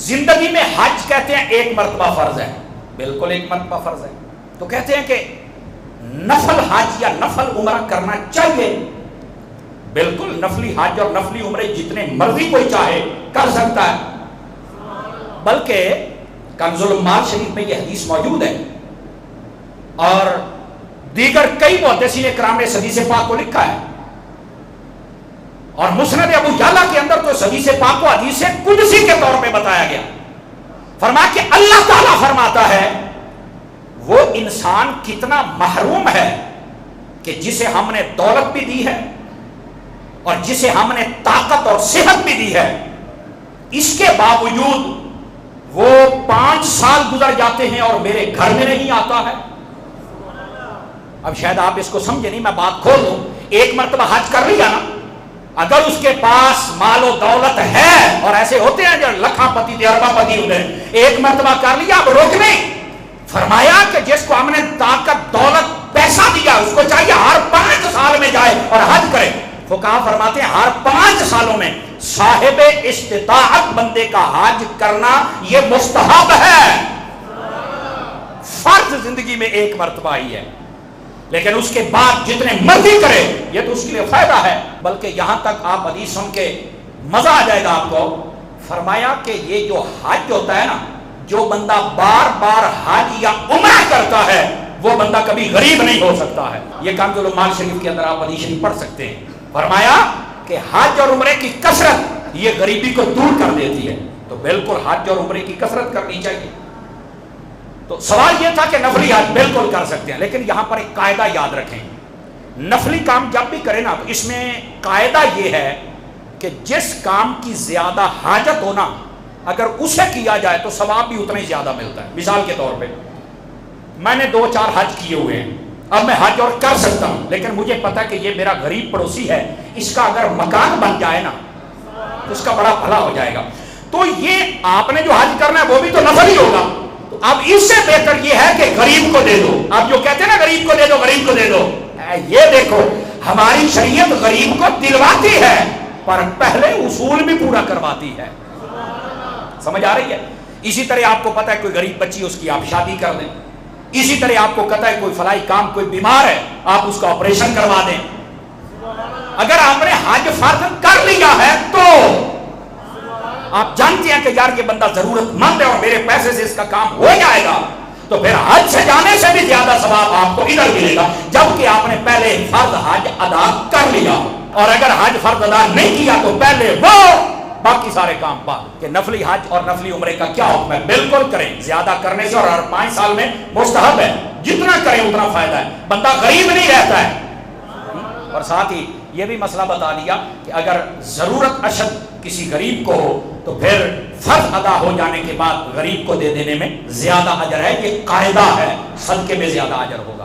زندگی میں حج کہتے ہیں ایک مرتبہ فرض ہے، بالکل ایک مرتبہ فرض ہے، تو کہتے ہیں کہ نفل حج یا نفل عمرہ کرنا چاہیے، بالکل نفلی حج اور نفلی عمرے جتنے مرضی کوئی چاہے کر سکتا ہے، بلکہ کنز العمال شریف میں یہ حدیث موجود ہے اور دیگر کئی محدثین کرام نے اس حدیث پاک کو لکھا ہے، اور مسند ابو یعلا کے اندر تو اس حدیث پاک کو حدیث قدسی کے طور پہ بتایا گیا، فرمایا کہ اللہ تعالیٰ فرماتا ہے وہ انسان کتنا محروم ہے کہ جسے ہم نے دولت بھی دی ہے اور جسے ہم نے طاقت اور صحت بھی دی ہے، اس کے باوجود وہ 5 سال گزر جاتے ہیں اور میرے گھر میں نہیں آتا ہے۔ اب شاید آپ اس کو سمجھے نہیں، میں بات کھول دوں، ایک مرتبہ حج کر لیا نا، اگر اس کے پاس مال و دولت ہے، اور ایسے ہوتے ہیں جو لکھاں پتی تھے ارباں پتی ہوتے ہیں، ایک مرتبہ کر لیا اب روک نہیں، فرمایا کہ جس کو ہم نے طاقت دولت پیسہ دیا اس کو چاہیے ہر 5 سال میں جائے اور حج کرے۔ فقہا فرماتے ہیں ہر 5 سالوں میں صاحب استطاعت بندے کا حج کرنا یہ مستحب ہے، فرض زندگی میں ایک مرتبہ ہی ہے، لیکن اس کے بعد جتنے مرضی کرے یہ تو اس کے لیے فائدہ ہے، بلکہ یہاں تک آپ حدیث سن کے مزہ آ جائے گا آپ کو، فرمایا کہ یہ جو حج ہوتا ہے نا، جو بندہ بار بار حج یا عمرہ کرتا ہے وہ بندہ کبھی غریب نہیں ہو سکتا ہے۔ یہ کنز العمال شریف کے اندر آپ حدیث شریف پڑھ سکتے ہیں، فرمایا کہ حج اور عمرے کی کثرت یہ غریبی کو دور کر دیتی ہے، تو بالکل حج اور عمرے کی کثرت کرنی چاہیے۔ تو سوال یہ تھا کہ نفلی حج بالکل کر سکتے ہیں، لیکن یہاں پر ایک قاعدہ یاد رکھیں، نفلی کام جب بھی کریں نا تو اس میں قاعدہ یہ ہے کہ جس کام کی زیادہ حاجت ہونا اگر اسے کیا جائے تو ثواب بھی اتنا ہی زیادہ ملتا ہے۔ مثال کے طور پہ میں نے 2-4 حج کیے ہوئے ہیں، اب میں حج اور کر سکتا ہوں، لیکن مجھے پتا کہ یہ میرا غریب پڑوسی ہے، اس کا اگر مکان بن جائے نا تو اس کا بڑا بھلا ہو جائے گا، تو یہ آپ نے جو حج کرنا ہے وہ بھی تو نفل ہی ہوگا، تو اب اس سے بہتر یہ ہے کہ غریب کو دے دو۔ اب جو کہتے ہیں نا غریب کو دے دو غریب کو دے دو، یہ دیکھو ہماری شریعت غریب کو دلواتی ہے پر پہلے اصول بھی پورا کرواتی ہے، سمجھ آ رہی ہے؟ اسی طرح آپ کو پتا ہے کوئی غریب بچی اس کی آپ شادی کر دیں، اسی طرح آپ کو پتا ہے کوئی فلائی کام کوئی بیمار ہے آپ اس کا آپریشن کروا دیں۔ اگر آپ نے حج فرض کر لیا ہے تو آپ جانتے ہیں کہ یار یہ بندہ ضرورت مند ہے اور میرے پیسے سے اس کا کام ہو جائے گا، تو پھر حج سے جانے سے بھی زیادہ ثواب آپ کو ادھر ملے گا جبکہ آپ نے پہلے فرض حج ادا کر لیا، اور اگر حج فرض ادا نہیں کیا تو پہلے وہ باقی سارے کام بعد۔ کہ نفلی حج اور نفلی عمرے کا کیا حکم ہے؟ بالکل کریں، زیادہ کرنے سے اور ہر 5 سال میں مستحب ہے، جتنا کریں اتنا فائدہ ہے، بندہ غریب نہیں رہتا ہے۔ اور ساتھ ہی یہ بھی مسئلہ بتا دیا کہ اگر ضرورت اشد کسی غریب کو ہو تو پھر فرض ادا ہو جانے کے بعد غریب کو دے دینے میں زیادہ اجر ہے، یہ قاعدہ ہے، صدقے میں زیادہ اجر ہوگا۔